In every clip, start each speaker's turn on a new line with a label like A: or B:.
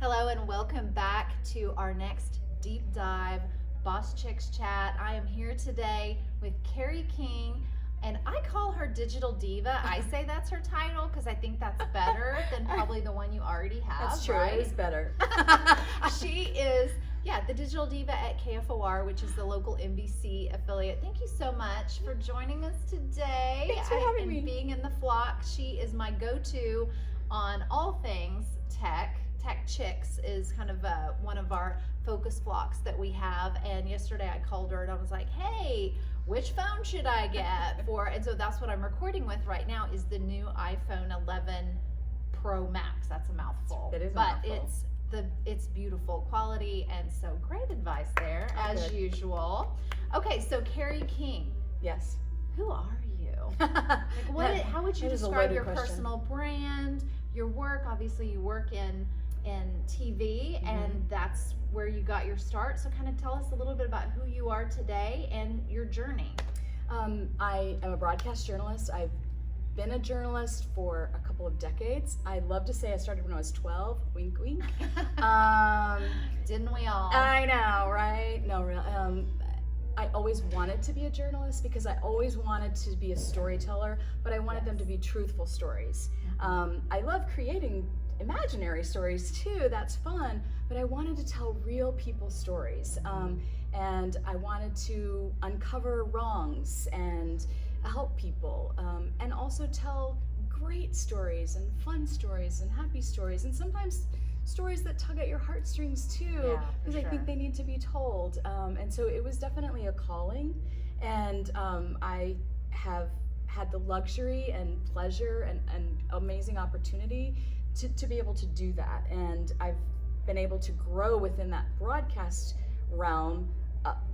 A: Hello and welcome back to our next deep dive Boss Chicks chat. I am here today with Carrie King, and I call her Digital Diva. I say that's her title because I think that's better than probably the one you already have.
B: That's true.
A: Right?
B: It is better.
A: She is, the Digital Diva at KFOR, which is the local NBC affiliate. Thank you so much for joining us today.
B: Thanks for having me.
A: And being in the flock. She is my go-to on all things tech. Tech Chicks is kind of one of our focus blocks that we have. And yesterday I called her and I was like, hey, which phone should I get for? And so that's what I'm recording with right now is the new iPhone 11 Pro Max. That's a mouthful.
B: It is a
A: but
B: mouthful.
A: it's beautiful quality, and so great advice there as
B: Good.
A: usual. Okay, so Carrie King,
B: Yes.
A: who are you? How would you
B: That is a
A: describe
B: loaded
A: your
B: question.
A: personal brand, your work? Obviously, you work in TV, and that's where you got your start. So, kind of tell us a little bit about who you are today and your journey.
B: I am a broadcast journalist. I've been a journalist for a couple of decades. I love to say I started when I was 12. Wink, wink.
A: Didn't we all?
B: I know, right? No, real. I always wanted to be a journalist because I always wanted to be a storyteller, but I wanted them to be truthful stories. I love creating imaginary stories too, that's fun, but I wanted to tell real people's stories. And I wanted to uncover wrongs and help people, and also tell great stories and fun stories and happy stories, and sometimes stories that tug at your heartstrings too,
A: Yeah, for
B: because I
A: sure.
B: think they need to be told. And so it was definitely a calling, and I have had the luxury and pleasure and amazing opportunity to be able to do that. And I've been able to grow within that broadcast realm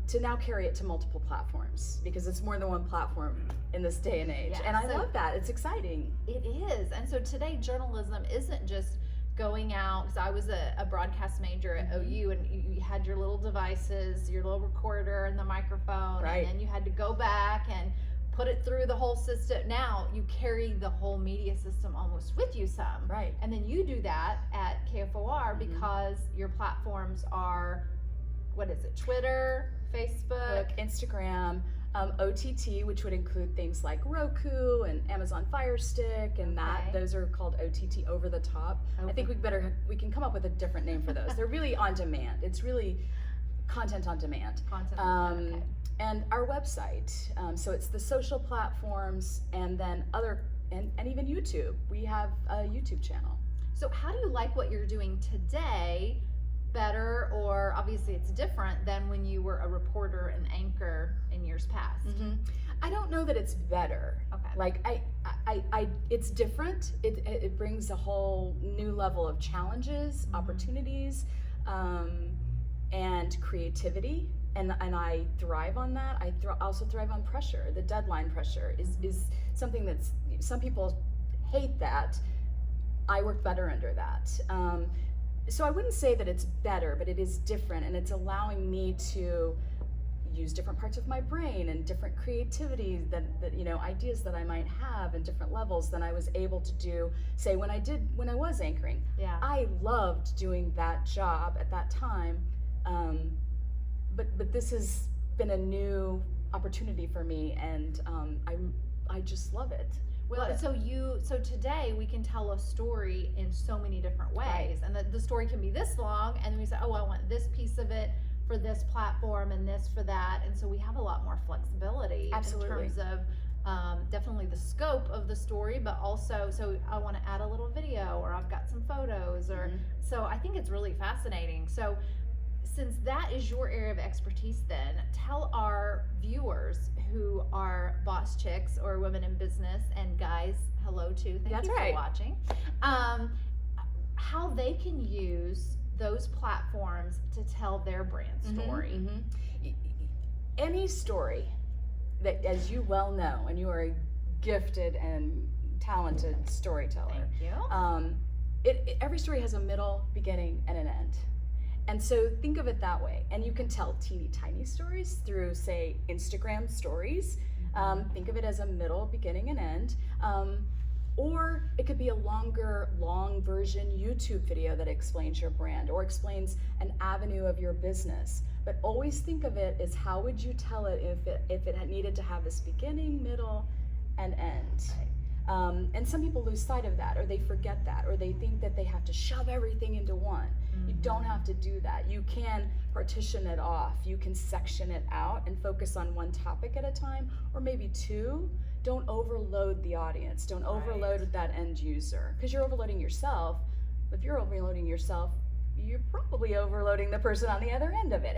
B: to now carry it to multiple platforms, because it's more than one platform in this day and age.
A: Yeah,
B: And I
A: so-
B: love that. It's exciting.
A: It is. And so today, journalism isn't just going out, because I was a broadcast major at OU, and you had your little devices, your little recorder and the microphone,
B: Right.
A: and then you had to go back and put it through the whole system. Now you carry the whole media system almost with you some.
B: Right.
A: And then you do that at KFOR because your platforms are, what is it, Twitter, Facebook?
B: Instagram, OTT, which would include things like Roku and Amazon Fire Stick, and
A: Okay.
B: those are called OTT, over the top. I think we can come up with a different name for those. They're really on demand. It's really content on demand.
A: Content. Okay.
B: And our website. So it's the social platforms, and then and even YouTube. We have a YouTube channel.
A: So how do you like what you're doing today better, or obviously it's different than when you were a reporter and anchor in years past?
B: I don't know that it's better.
A: Okay.
B: Like it's different. It brings a whole new level of challenges, opportunities, and creativity. And I thrive on that. I also thrive on pressure. The deadline pressure is something that's, some people hate that. I work better under that. So I wouldn't say that it's better, but it is different, and it's allowing me to use different parts of my brain and different creativity that ideas that I might have and different levels than I was able to do, say, when I was anchoring.
A: Yeah.
B: I loved doing that job at that time, but this has been a new opportunity for me, and I just love it.
A: Well,
B: Love it.
A: so today we can tell a story in so many different ways,
B: Right.
A: and the story can be this long, and then we say, oh, I want this piece of it for this platform and this for that, and so we have a lot more flexibility
B: Absolutely.
A: in terms of definitely the scope of the story, but also, so I want to add a little video, or I've got some photos, or so I think it's really fascinating. So since that is your area of expertise, then tell our viewers who are boss chicks or women in business, and guys, hello too, thank
B: That's
A: you
B: right.
A: for watching, how they can use those platforms to tell their brand story.
B: Any story that, as you well know, and you are a gifted and talented storyteller,
A: Thank you.
B: every story has a middle, beginning, and an end. And so think of it that way. And you can tell teeny tiny stories through, say, Instagram stories. Think of it as a middle, beginning, and end. Or it could be a long version YouTube video that explains your brand or explains an avenue of your business. But always think of it as how would you tell it if it had needed to have this beginning, middle, and end. And some people lose sight of that, or they forget that, or they think that they have to shove everything into one. You don't have to do that. You can partition it off. You can section it out and focus on one topic at a time, or maybe two. Don't overload the audience. Don't overload that end user, because you're overloading yourself. If you're overloading yourself, you're probably overloading the person on the other end of it.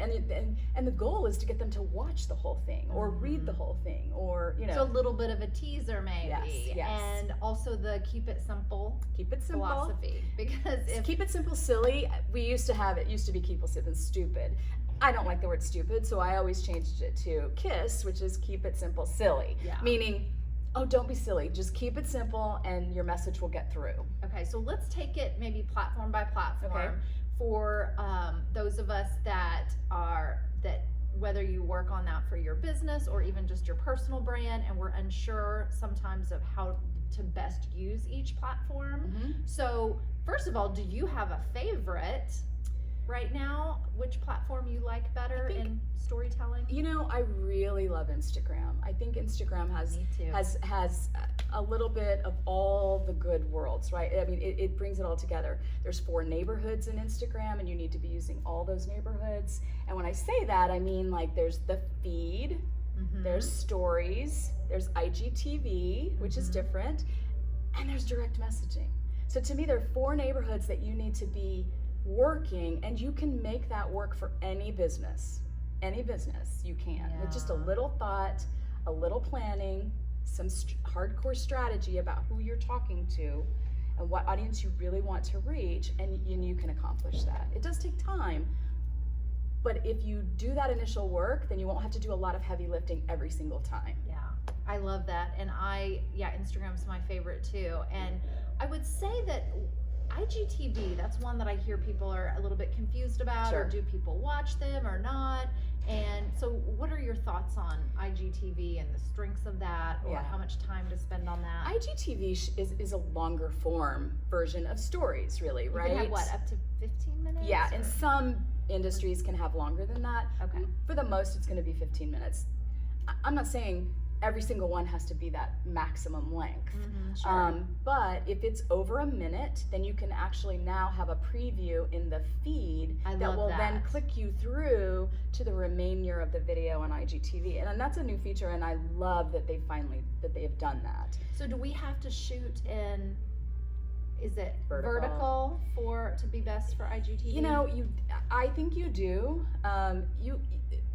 B: And the goal is to get them to watch the whole thing or read the whole thing, or
A: So a little bit of a teaser maybe.
B: Yes.
A: And also the keep it simple philosophy. Because
B: keep it simple, silly. It used to be keep it simple, stupid. I don't like the word stupid, so I always changed it to KISS, which is keep it simple, silly.
A: Yeah.
B: Meaning, oh, don't be silly. Just keep it simple and your message will get through.
A: Okay, so let's take it maybe platform by platform.
B: Okay.
A: For those of us that whether you work on that for your business or even just your personal brand, and we're unsure sometimes of how to best use each platform. So first of all, do you have a favorite right now? Which platform you like better in storytelling?
B: I really love Instagram. I think Instagram has a little bit of all the good worlds, right? I mean, it brings it all together. There's 4 neighborhoods in Instagram, and you need to be using all those neighborhoods. And when I say that, I mean like there's the feed, there's stories, there's IGTV, which is different, and there's direct messaging. So to me, there are 4 neighborhoods that you need to be working, and you can make that work for any business you can, with just a little thought, a little planning, some hardcore strategy about who you're talking to and what audience you really want to reach, and you can accomplish that. It does take time, but if you do that initial work, then you won't have to do a lot of heavy lifting every single time.
A: Yeah, I love that. And Instagram's my favorite too. And I would say that IGTV, that's one that I hear people are a little bit confused about. Or do people watch them or not? And so what are your thoughts on IGTV and the strengths of that, or how much time to spend on that?
B: IGTV is a longer form version of stories, really, right?
A: You can have up to 15 minutes?
B: Yeah, and some industries can have longer than that.
A: Okay.
B: For the most, it's going to be 15 minutes. I'm not saying every single one has to be that maximum length.
A: Sure.
B: But if it's over a minute, then you can actually now have a preview in the feed that will then click you through to the remainder of the video on IGTV. And that's a new feature, and I love that they have done that.
A: So do we have to shoot in, is it vertical to be best for IGTV?
B: I think you do.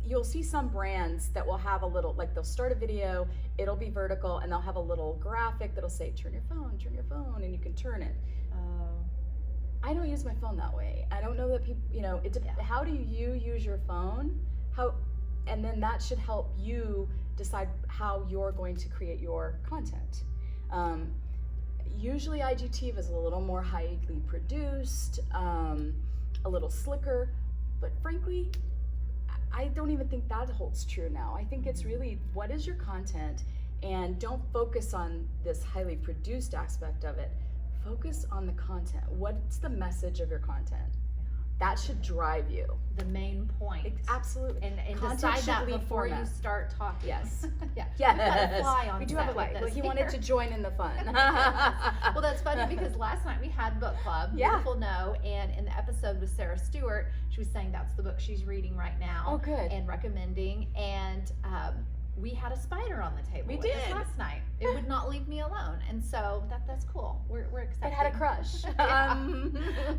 B: You'll see some brands that will have a little, like they'll start a video, it'll be vertical, and they'll have a little graphic that'll say, turn your phone, and you can turn it. I don't use my phone that way. I don't know that people, how do you use your phone? And then that should help you decide how you're going to create your content. Usually IGTV is a little more highly produced, a little slicker, but frankly, I don't even think that holds true now. I think it's really, what is your content? And don't focus on this highly produced aspect of it. Focus on the content. What's the message of your content? That should drive you.
A: The main point.
B: Absolutely.
A: And decide that before you start talking.
B: Yes.
A: Yeah.
B: Yes.
A: We've got a fly on
B: we do
A: set
B: have a light.
A: with us
B: Well, he
A: here.
B: wanted to join in the fun.
A: Well, that's funny because last night we had book club, Beautiful No, and in the episode with Sarah Stewart, she was saying that's the book she's reading right now.
B: Oh, good.
A: And recommending, and we had a spider on the table.
B: We
A: with us
B: did.
A: last night. It would not leave me alone, and so that's cool. We're excited.
B: It had a crush.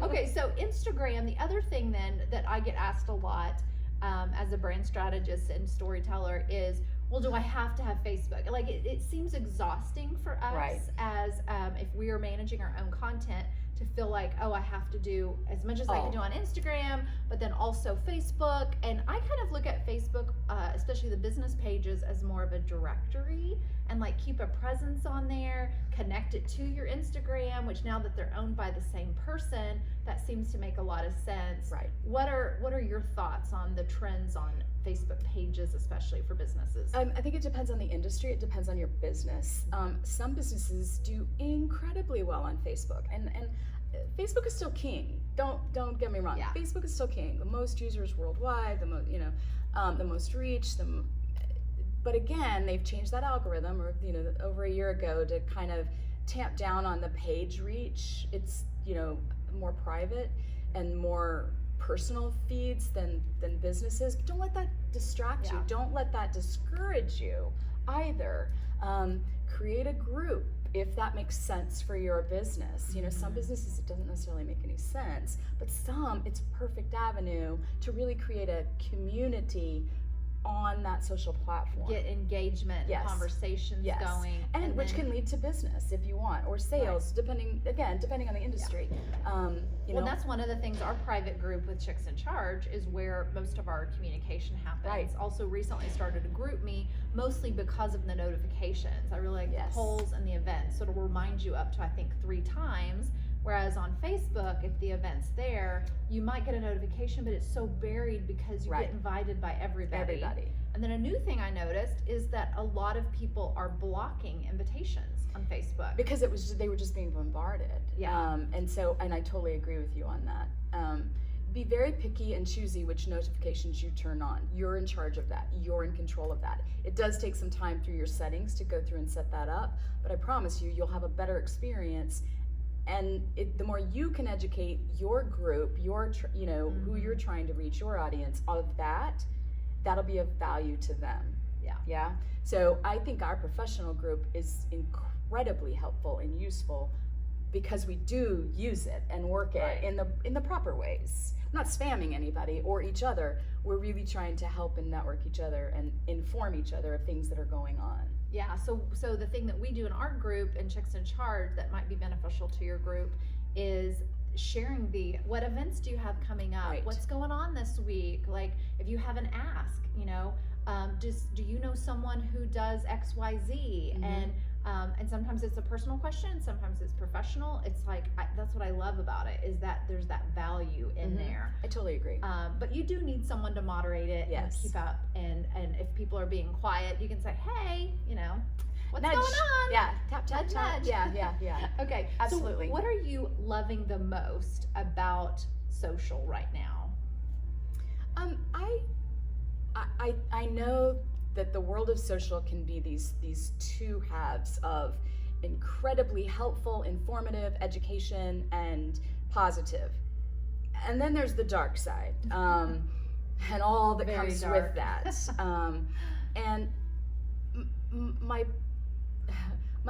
A: Okay, so Instagram. The other thing then that I get asked a lot as a brand strategist and storyteller is, well, do I have to have Facebook? Like it seems exhausting for us as if we are managing our own content to feel like, oh, I have to do as much as I can do on Instagram, but then also Facebook. And I kind of look at Facebook, especially the business pages, as more of a directory, and like keep a presence on there, connect it to your Instagram, which now that they're owned by the same person, that seems to make a lot of sense.
B: Right.
A: What are your thoughts on the trends on Facebook pages, especially for businesses?
B: I think it depends on the industry. It depends on your business. Some businesses do incredibly well on Facebook, and Facebook is still king. Don't get me wrong.
A: Yeah.
B: Facebook is still king. The most users worldwide, the most the most reach. But again, they've changed that algorithm, or over a year ago, to kind of tamp down on the page reach. It's more private and more personal feeds than businesses. But don't let that distract you. Don't let that discourage you either. Create a group if that makes sense for your business. Some businesses it doesn't necessarily make any sense, but some it's a perfect avenue to really create a community on that social platform.
A: Get engagement, conversations going,
B: and which can lead to business if you want, or sales, depending on the industry.
A: Well, that's one of the things. Our private group with Chicks in Charge is where most of our communication happens.
B: Right.
A: Also, recently started a group me, mostly because of the notifications. I really like the polls and the events, so it'll remind you up to I think 3 times. Whereas on Facebook, if the event's there, you might get a notification, but it's so buried because you get invited by everybody. And then a new thing I noticed is that a lot of people are blocking invitations on Facebook.
B: Because they were just being bombarded.
A: Yeah.
B: And I totally agree with you on that. Be very picky and choosy which notifications you turn on. You're in charge of that. You're in control of that. It does take some time through your settings to go through and set that up, but I promise you'll have a better experience. And the more you can educate your group, who you're trying to reach, your audience, of that'll be of value to them. Yeah. So I think our professional group is incredibly helpful and useful because we do use it and work it in the proper ways. I'm not spamming anybody or each other. We're really trying to help and network each other and inform each other of things that are going on.
A: Yeah, so the thing that we do in our group in Chicks in Charge that might be beneficial to your group is sharing what events do you have coming up?
B: Right.
A: What's going on this week? Like, if you have an ask, do you know someone who does XYZ?
B: Mm-hmm.
A: And sometimes it's a personal question, sometimes it's professional. It's like, that's what I love about it, is that there's that value in there.
B: I totally agree.
A: But you do need someone to moderate it and keep up. And if people are being quiet, you can say, hey, what's
B: Nudge.
A: going on?
B: Yeah, tap,
A: Nudge,
B: tap.
A: nudge.
B: Yeah.
A: Okay,
B: Absolutely.
A: So what are you loving the most about social right now?
B: I know that the world of social can be these two halves of incredibly helpful, informative, education, and positive. And then there's the dark side, and all that
A: Very
B: comes
A: dark.
B: with that. And my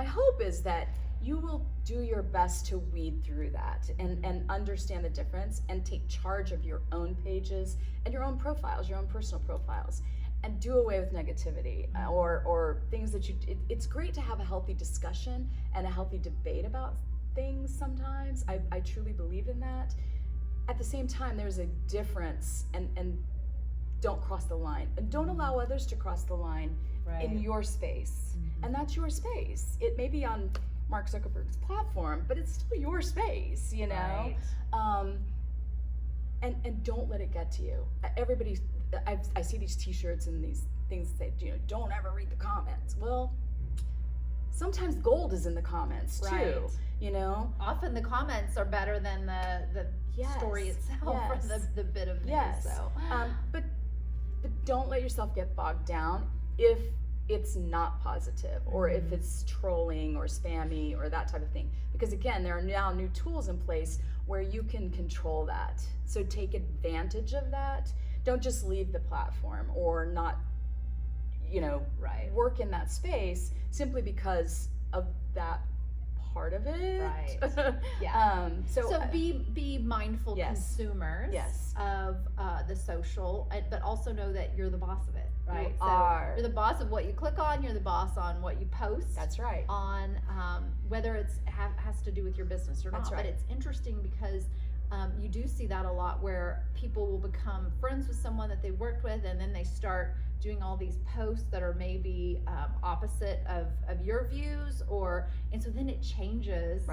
B: hope is that you will do your best to weed through that and understand the difference and take charge of your own pages and your own profiles, your own personal profiles, and do away with negativity or things that it's great to have a healthy discussion and a healthy debate about things sometimes. I truly believe in that. At the same time, there's a difference, and don't cross the line. And don't allow others to cross the line in your space. And that's your space. It may be on Mark Zuckerberg's platform, but it's still your space,
A: Right.
B: And don't let it get to you. I see these T-shirts and these things that say, don't ever read the comments. Well, sometimes gold is in the comments too.
A: Often the comments are better than the story itself or the bit of news. So.
B: But don't let yourself get bogged down if it's not positive or if it's trolling or spammy or that type of thing. Because again, there are now new tools in place where you can control that. So take advantage of that. Don't just leave the platform or not, work in that space simply because of that part of it.
A: Right. Yeah. So
B: So
A: be mindful consumers of the social, but also know that you're the boss of it, right? You're the boss of what you click on. You're the boss on what you post.
B: That's right.
A: On whether it's has to do with your business or not.
B: That's right.
A: But it's interesting because you do see that a lot where people will become friends with someone that they worked with, and then they start doing all these posts that are maybe opposite of your views, and so then it changes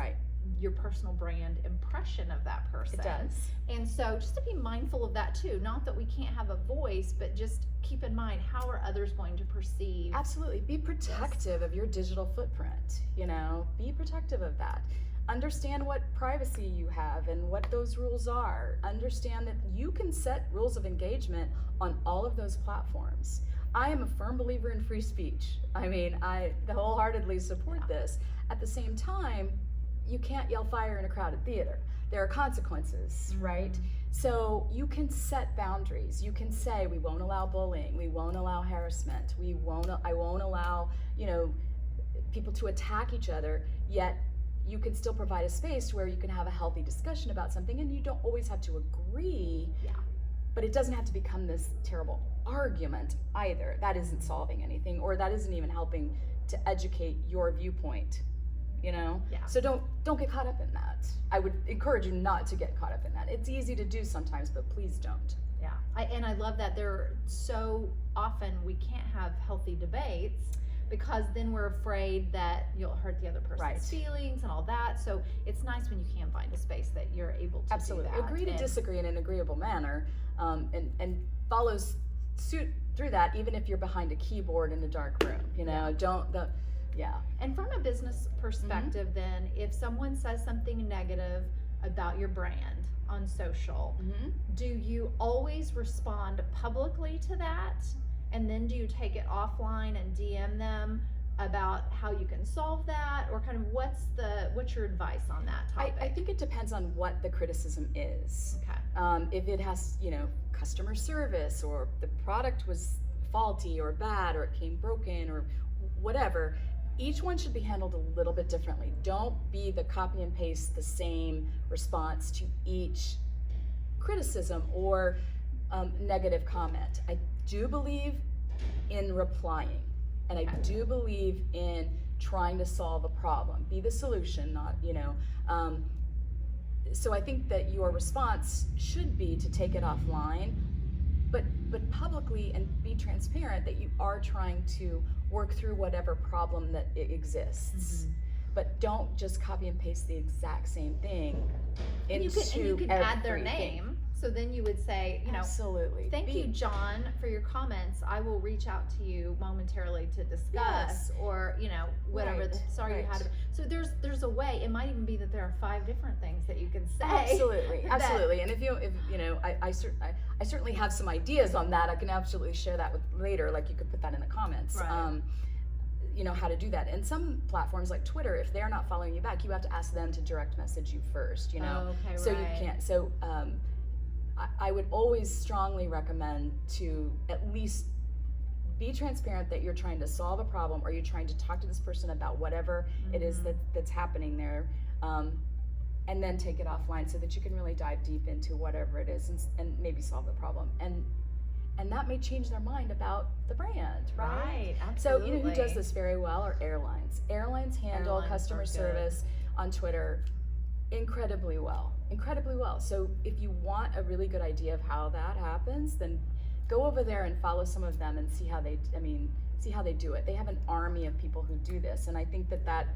A: your personal brand impression of that person.
B: It does.
A: And so just to be mindful of that too, not that we can't have a voice, but just keep in mind, how are others going to perceive?
B: Absolutely. Be protective of your digital footprint, be protective of that. Understand what privacy you have and what those rules are. Understand that you can set rules of engagement on all of those platforms. I am a firm believer in free speech. I wholeheartedly support this. At the same time, you can't yell fire in a crowded theater. There are consequences, right? So you can set boundaries. You can say, we won't allow bullying, we won't allow harassment, I won't allow, people to attack each other, yet you can still provide a space where you can have a healthy discussion about something, and you don't always have to agree.
A: Yeah.
B: But it doesn't have to become this terrible argument either. That isn't solving anything, or that isn't even helping to educate your viewpoint.
A: Yeah.
B: So don't get caught up in that. I would encourage you not to get caught up in that. It's easy to do sometimes, but please don't.
A: Yeah. I love that there so often we can't have healthy debates because then we're afraid that you'll hurt the other person's
B: Right.
A: feelings and all that. So it's nice when you can find a space that you're able to
B: Absolutely.
A: do that.
B: Agree to
A: And-
B: disagree in an agreeable manner, and follows suit through that, even if you're behind a keyboard in a dark room. Yeah.
A: And from a business perspective, then, if someone says something negative about your brand on social, do you always respond publicly to that? And then do you take it offline and DM them about how you can solve that? Or kind of what's your advice on that topic?
B: I think it depends on what the criticism is.
A: Okay.
B: If it has, customer service, or the product was faulty or bad, or it came broken, or whatever, each one should be handled a little bit differently. Don't be the copy and paste the same response to each criticism or negative comment. I do believe in replying, and I do believe in trying to solve a problem, be the solution, not, so I think that your response should be to take it offline, but publicly, and be transparent that you are trying to work through whatever problem that exists. But don't just copy and paste the exact same thing into
A: You can add their
B: everything.
A: name. So then you would say,
B: Absolutely.
A: thank you, John, for your comments. I will reach out to you momentarily to discuss,
B: Yes.
A: or whatever.
B: Right,
A: Sorry you
B: right.
A: had to. So there's a way. It might even be that there are 5 different things that you can say.
B: Absolutely,
A: that-
B: absolutely. And I certainly have some ideas on that. I can absolutely share that with later. Like, you could put that in the comments.
A: Right.
B: How to do that. And some platforms like Twitter, if they're not following you back, you have to ask them to direct message you first.
A: Okay,
B: So
A: right.
B: you can't. So I would always strongly recommend to at least be transparent that you're trying to solve a problem, or you're trying to talk to this person about whatever it is that's happening there, and then take it offline so that you can really dive deep into whatever it is, and maybe solve the problem. And that may change their mind about the brand, right?
A: Right,
B: So
A: absolutely.
B: who does this very well are airlines. Airlines handle
A: Airlines
B: customer
A: are good.
B: service on Twitter incredibly well. So if you want a really good idea of how that happens, then go over there and follow some of them and see how they do it. They have an army of people who do this, and I think that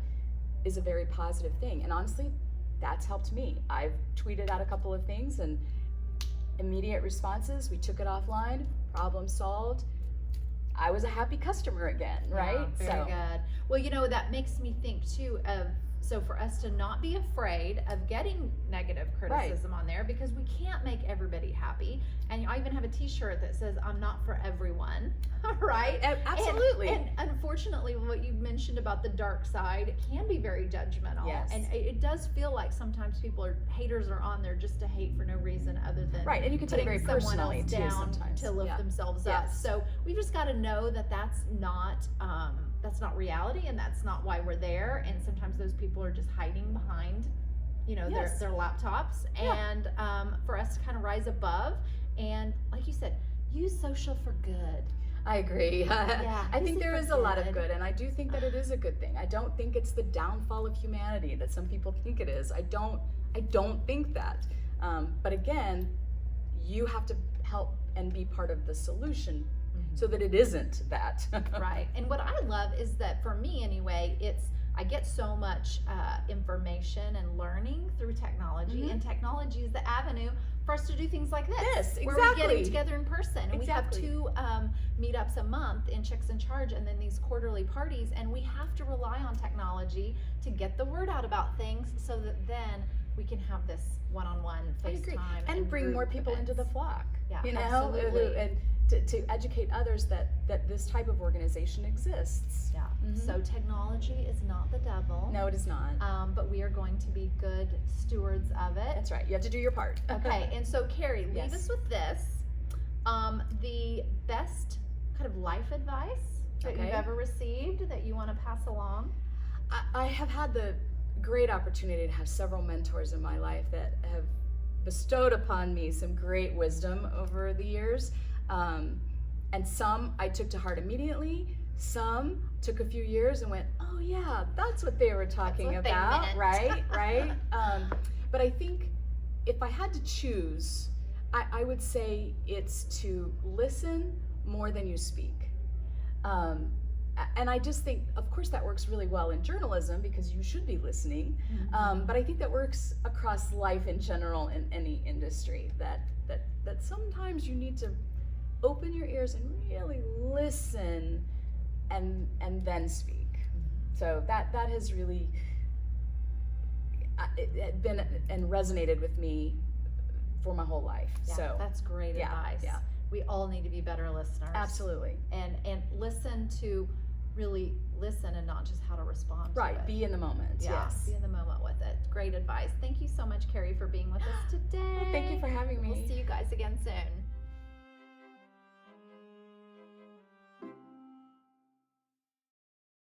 B: is a very positive thing. And honestly, that's helped me. I've tweeted out a couple of things, and immediate responses. We took it offline, problem solved. I was a happy customer again, right?
A: Yeah, very good. Well, that makes me think too of, so for us to not be afraid of getting negative criticism on there, because we can't make everybody happy. And I even have a t-shirt that says, I'm not for everyone, right?
B: Absolutely.
A: And unfortunately, what you mentioned about the dark side, it can be very judgmental.
B: Yes.
A: And it does feel like sometimes haters are on there just to hate for no reason other than
B: Right, and you can take it
A: putting
B: very
A: someone
B: personally
A: else
B: too
A: down
B: sometimes.
A: to lift
B: Yeah.
A: themselves up.
B: Yes.
A: So we've just got to know that that's not reality, and that's not why we're there. And sometimes those people are just hiding behind,
B: Yes.
A: their laptops.
B: Yeah.
A: And for us to kind of rise above, and like you said, use social for good.
B: I agree.
A: Yeah,
B: I think
A: use it
B: there
A: for
B: is a lot of
A: good.
B: good, and I do think that it is a good thing. I don't think it's the downfall of humanity that some people think it is. I don't think that. But again, you have to help and be part of the solution so that it isn't that.
A: Right. And what I love is that, for me anyway, I get so much information and learning through technology, and technology is the avenue for us to do things like this. Where we're getting together in person, and we have 2 meetups a month in Chicks in Charge, and then these quarterly parties, and we have to rely on technology to get the word out about things, so that then we can have this one-on-one FaceTime
B: and bring more people
A: events.
B: into the flock.
A: Yeah,
B: you know,
A: absolutely.
B: and to educate others that this type of organization exists.
A: Yeah. So technology is not the devil.
B: No, it is not.
A: But we are going to be good stewards of it.
B: That's right. You have to do your part.
A: Okay. And so, Carrie, leave
B: Yes.
A: us with this: the best kind of life advice that you've ever received that you want to pass along.
B: I have had the great opportunity to have several mentors in my life that have bestowed upon me some great wisdom over the years. And some I took to heart immediately. Some took a few years and went, oh yeah, that's what they were talking
A: That's what
B: about,
A: they meant.
B: right? But I think if I had to choose, I would say it's to listen more than you speak. And I just think, of course, that works really well in journalism because you should be listening. But I think that works across life in general in any industry. That sometimes you need to open your ears and really listen, and then speak. So that has really it been and resonated with me for my whole life.
A: Yeah,
B: So
A: that's great advice.
B: Yeah.
A: We all need to be better listeners.
B: Absolutely.
A: And listen to really listen, and not just how to respond to
B: Right.
A: it.
B: Be in the moment.
A: Yeah,
B: Yes.
A: be in the moment with it. Great advice. Thank you so much, Carrie, for being with us today.
B: Well, thank you for having me.
A: We'll see you guys again soon.